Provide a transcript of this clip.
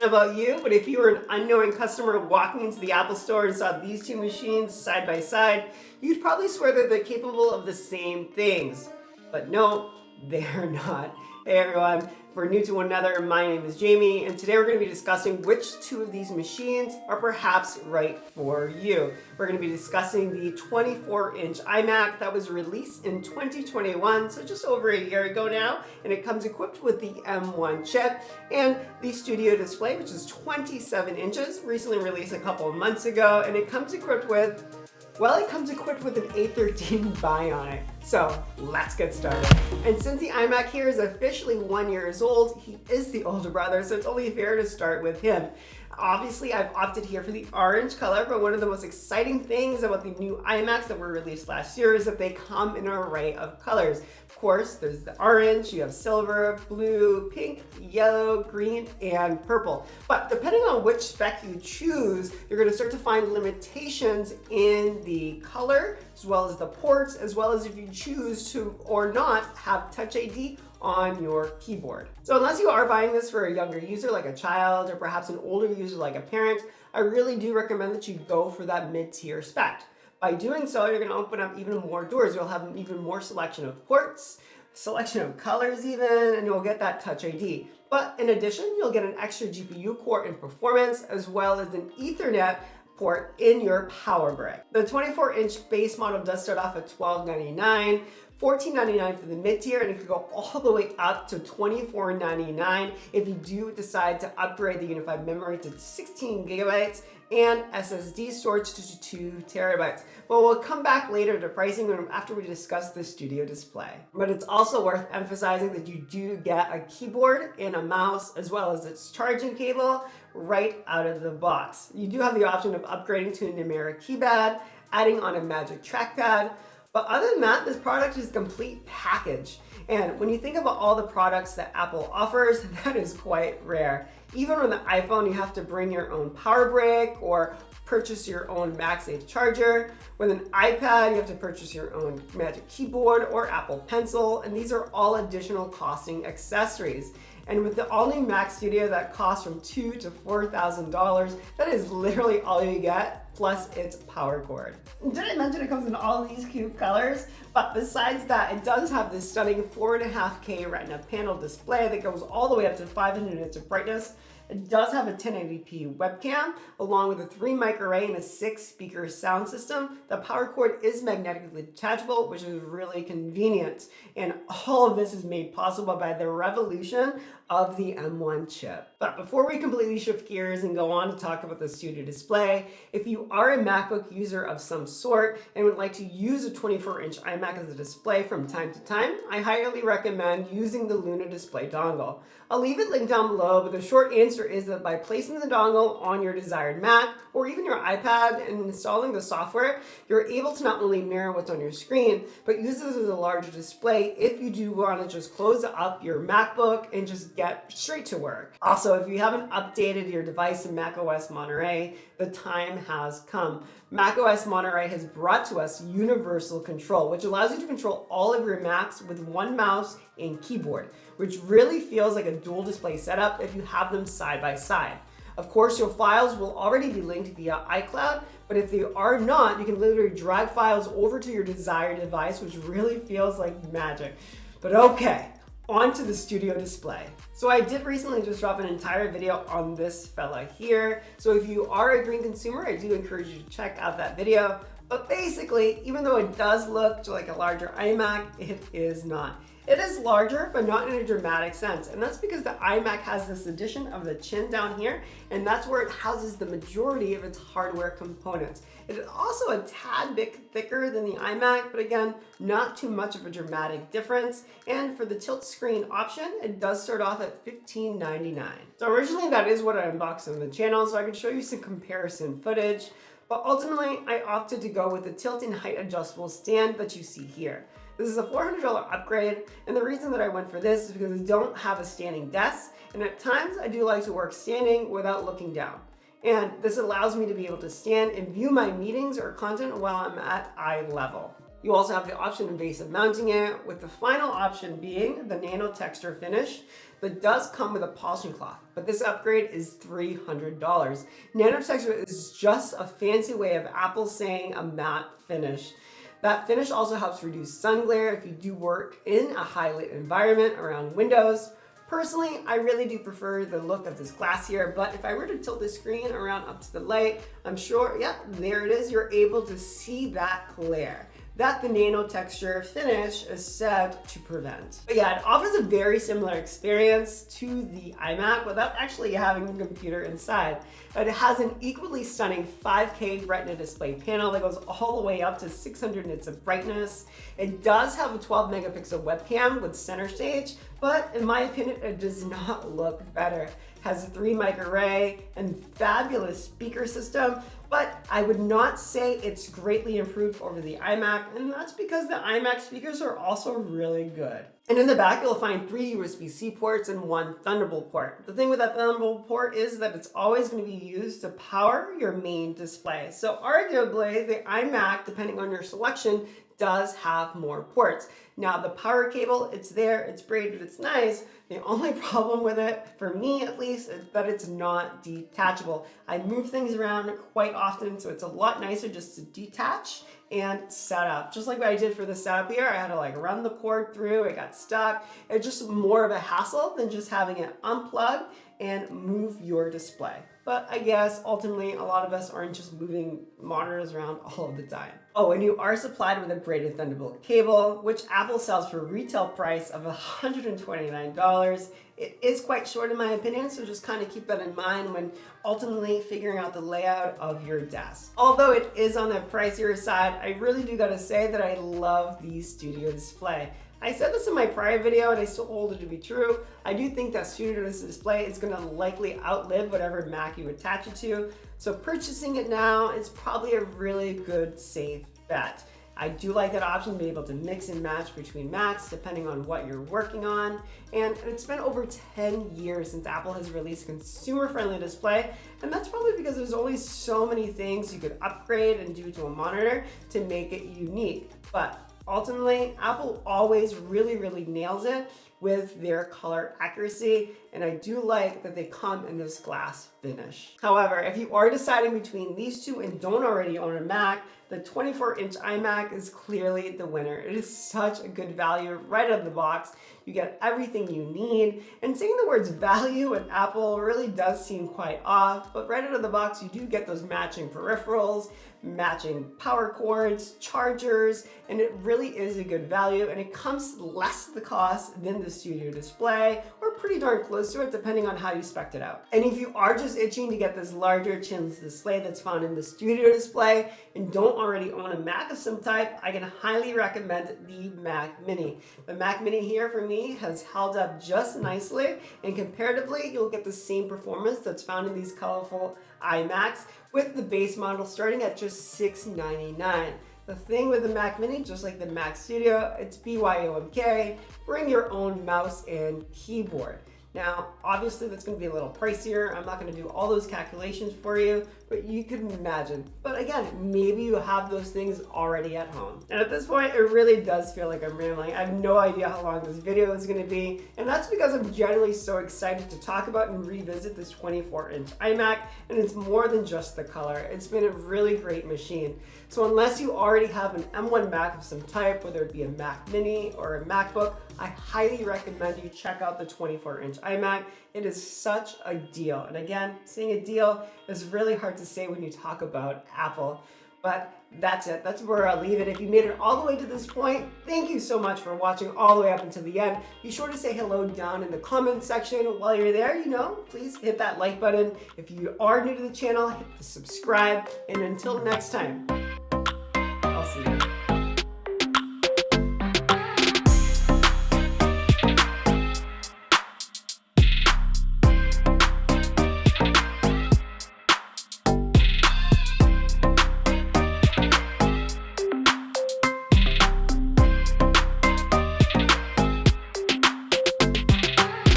About you, but if you were an unknowing customer walking into the Apple store and saw these two machines side by side, you'd probably swear that they're capable of the same things. But no, they're not. Hey everyone, if we're new to one another, my name is Jamie, and today we're going to be discussing which two of these machines are perhaps right for you. We're going to be discussing the 24-inch iMac that was released in 2021, so just over a year ago now, and it comes equipped with the M1 chip and the Studio Display, which is 27 inches, recently released a couple of months ago, and it comes equipped with an A13 Bionic. So let's get started. And since the iMac here is officially 1 year old, he is the older brother, so it's only fair to start with him. Obviously, I've opted here for the orange color, but one of the most exciting things about the new iMacs that were released last year is that they come in an array of colors. Of course, there's the orange, you have silver, blue, pink, yellow, green, and purple. But depending on which spec you choose, you're going to start to find limitations in the color, as well as the ports, as well as if you choose to or not have Touch ID on your keyboard. So unless you are buying this for a younger user like a child or perhaps an older user like a parent, I really do recommend that you go for that mid-tier spec. By doing so, you're going to open up even more doors. You'll have even more selection of ports, selection of colors even, and you'll get that Touch ID. But in addition, you'll get an extra GPU core in performance, as well as an Ethernet port in your power brick. The 24-inch base model does start off at $1299, $1499 for the mid-tier, and it could go all the way up to $2499 if you do decide to upgrade the unified memory to 16 gigabytes and SSD storage to 2 terabytes. But we'll come back later to pricing after we discuss the Studio Display. But it's also worth emphasizing that you do get a keyboard and a mouse, as well as its charging cable right out of the box. You do have the option of upgrading to a numeric keypad, adding on a magic trackpad. But other than that, this product is a complete package. And when you think about all the products that Apple offers, that is quite rare. Even on the iPhone, you have to bring your own power brick or purchase your own MagSafe charger. With an iPad, you have to purchase your own Magic Keyboard or Apple Pencil, and these are all additional costing accessories. And with the all-new Mac Studio that costs from $2,000 to $4,000, that is literally all you get, plus its power cord. Did I mention it comes in all these cute colors? But besides that, it does have this stunning 4.5K Retina panel display that goes all the way up to 500 nits of brightness. It does have a 1080p webcam, along with a 3 mic array and a 6 speaker sound system. The power cord is magnetically detachable, which is really convenient. And all of this is made possible by the revolution of the M1 chip. But before we completely shift gears and go on to talk about the Studio Display, if you are a MacBook user of some sort and would like to use a 24-inch iMac as a display from time to time, I highly recommend using the Luna Display dongle. I'll leave it linked down below, but the short answer is that by placing the dongle on your desired Mac or even your iPad and installing the software, you're able to not only mirror what's on your screen, but use this as a larger display if you do want to just close up your MacBook and just get straight to work. Also, if you haven't updated your device in macOS Monterey, the time has come. macOS Monterey has brought to us universal control, which allows you to control all of your Macs with one mouse and keyboard, which really feels like a dual display setup if you have them side by side. Of course, your files will already be linked via iCloud, but if they are not, you can literally drag files over to your desired device, which really feels like magic. But okay, on to the Studio Display. So I did recently just drop an entire video on this fella here. So if you are a green consumer, I do encourage you to check out that video. But basically, even though it does look like a larger iMac, it is not. It is larger, but not in a dramatic sense. And that's because the iMac has this addition of the chin down here, and that's where it houses the majority of its hardware components. It is also a tad bit thicker than the iMac, but again, not too much of a dramatic difference. And for the tilt screen option, it does start off at $1599. So originally that is what I unboxed on the channel, so I can show you some comparison footage. But ultimately, I opted to go with the tilt and height adjustable stand that you see here. This is a $400 upgrade, and the reason that I went for this is because I don't have a standing desk, and at times I do like to work standing without looking down. And this allows me to be able to stand and view my meetings or content while I'm at eye level. You also have the option of base of mounting it, with the final option being the nano texture finish that does come with a polishing cloth, but this upgrade is $300. Nano texture is just a fancy way of Apple saying a matte finish. That finish also helps reduce sun glare if you do work in a high lit environment around windows. Personally, I really do prefer the look of this glass here, but if I were to tilt the screen around up to the light, I'm sure, yeah, there it is. You're able to see that glare that the nano texture finish is said to prevent. But yeah, it offers a very similar experience to the iMac without actually having a computer inside. But it has an equally stunning 5K Retina display panel that goes all the way up to 600 nits of brightness. It does have a 12 megapixel webcam with center stage, but in my opinion, it does not look better. It has a 3 mic array and fabulous speaker system, but I would not say it's greatly improved over the iMac, and that's because the iMac speakers are also really good. And in the back, you'll find 3 USB-C ports and 1 Thunderbolt port. The thing with that Thunderbolt port is that it's always going to be used to power your main display. So arguably, the iMac, depending on your selection, does have more ports. Now the power cable, it's there, it's braided, it's nice. The only problem with it, for me at least, is that it's not detachable. I move things around quite often, so it's a lot nicer just to detach and set up. Just like what I did for the setup here, I had to like run the cord through, it got stuck. It's just more of a hassle than just having it unplug and move your display. But I guess ultimately a lot of us aren't just moving monitors around all of the time. Oh, and you are supplied with a braided Thunderbolt cable, which Apple sells for a retail price of $129. It is quite short in my opinion, so just kind of keep that in mind when ultimately figuring out the layout of your desk. Although it is on the pricier side, I really do gotta say that I love the Studio Display. I said this in my prior video and I still hold it to be true. I do think that Studio Display is gonna likely outlive whatever Mac you attach it to. So purchasing it now is probably a really good, safe bet. I do like that option to be able to mix and match between Macs depending on what you're working on. And it's been over 10 years since Apple has released a consumer-friendly display. And that's probably because there's only so many things you could upgrade and do to a monitor to make it unique. But ultimately, Apple always really nails it with their color accuracy, and I do like that they come in this glass finish. However, if you are deciding between these two and don't already own a Mac, the 24-inch iMac is clearly the winner. It is such a good value right out of the box. You get everything you need, and saying the words value at Apple really does seem quite off, but right out of the box, you do get those matching peripherals, matching power cords, chargers, and it really is a good value, and it comes less the cost than the Studio Display, or pretty darn close to it depending on how you spec it out. And if you are just itching to get this larger chinless display that's found in the Studio Display and don't already own a Mac of some type, I can highly recommend the Mac Mini. The Mac Mini here for me has held up just nicely, and comparatively you'll get the same performance that's found in these colorful iMacs, with the base model starting at just $699. The thing with the Mac Mini, just like the Mac Studio, it's BYOMK, bring your own mouse and keyboard. Now, obviously that's going to be a little pricier. I'm not going to do all those calculations for you, but you can imagine. But again, maybe you have those things already at home. And at this point, it really does feel like I'm rambling. I have no idea how long this video is going to be, and that's because I'm generally so excited to talk about and revisit this 24-inch iMac, and it's more than just the color. It's been a really great machine. So unless you already have an M1 Mac of some type, whether it be a Mac Mini or a MacBook, I highly recommend you check out the 24-inch iMac. It is such a deal. And again, saying a deal is really hard to say when you talk about Apple. But that's it. That's where I'll leave it. If you made it all the way to this point, thank you so much for watching all the way up until the end. Be sure to say hello down in the comment section. While you're there, please hit that like button. If you are new to the channel, hit the subscribe. And until next time,